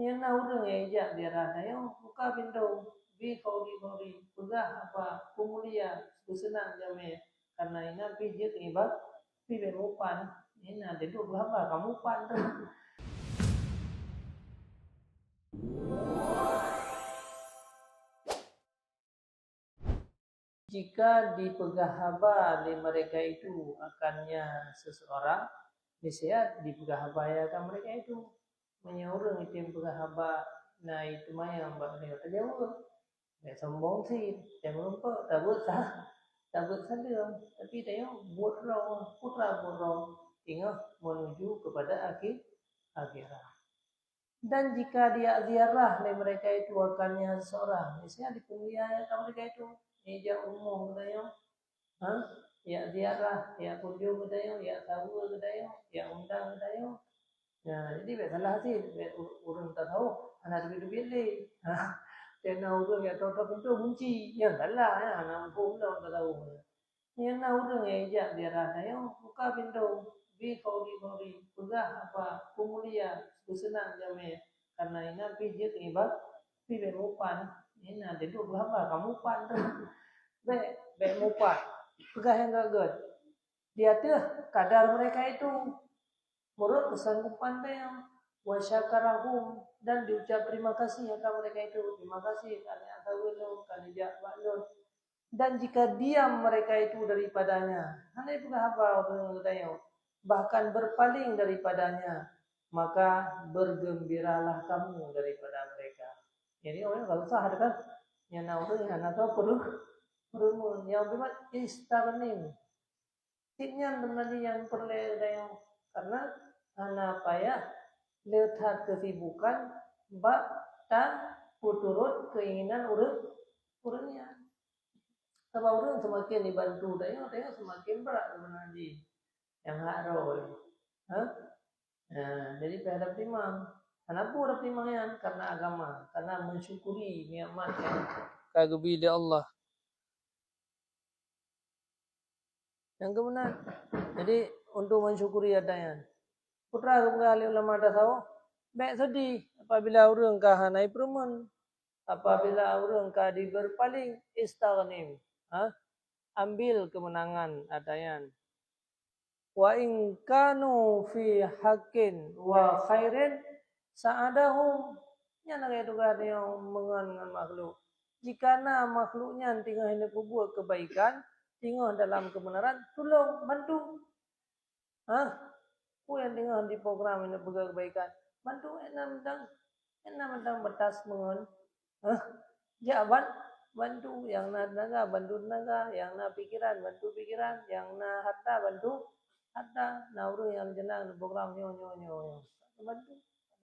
Yan na urang eja dirada yo buka pintu bi kauli udah apa kumulia senang jame karena ina pijit ibak pi berupan ina dedu apa kamu pan jika dipegahaba oleh mereka itu akannya seseorang bisa dipegahabayakan mereka itu menyaurung itu yang pegahaba nah itu mah yang bakal terjauh ya sombong sih yang lupa takut saja tapi dia burung putra burung ingat menuju kepada akhirat dan jika dia ziarah oleh mereka itu akannya seorang misalnya di kuliah mereka itu meja umum katanya ya ziarah ya kunjung katanya ya tahu katanya ya undang katanya nah jadi biasalah sih urang tak tahu anak duit Tena urang ya toto pintu kunci ya lah ya anak pun tak tahu ya na urang ya ziarah yo buka pintu bi kauli udah apa kumulia senang jame karena ina pijit ibak pi berupan ina dedu apa kamu pan be mupan pegah yang gagal dia tuh kadar mereka itu menurut kesanggupan yang wasyakarahum dan diucap terima kasih akan mereka itu terima kasih karena tawilun karena jawaban dan jika diam mereka itu daripadanya hanya itu apa bahkan berpaling daripadanya maka bergembiralah kamu daripada mereka jadi orang kalau usah ada kan yang naudun yang atau perlu yang berbuat istaghnim Tinyan teman yang perlu yang karena anak apa ya lihat kesibukan mbak dan puturut keinginan urutnya kalau urut semakin dibantu dia semakin berat sebenarnya yang harus nah, jadi terhadap timang kenapa udah timangnya karena agama karena mensyukuri nikmat yang kagumi dari Allah yang kemudian jadi untuk mensyukuri adanya putra kembali ulama tasawuf baik sedih apabila urang kahanai perumun apabila urang kadi berpaling istaghnim ambil kemenangan adanya wa in kanu fi haqqin wa khairin sa'adahum nya itu yang mengan makhluk jika makhluknya tinggal hendak berbuat kebaikan tinggal dalam kebenaran tolong bantu ku yang tinggal di program ini berbuat kebaikan bantu enam betas mengon jawaban bantu yang naga bantu naga yang pikiran bantu pikiran yang harta bantu harta nah urang yang jenang program nyo bantu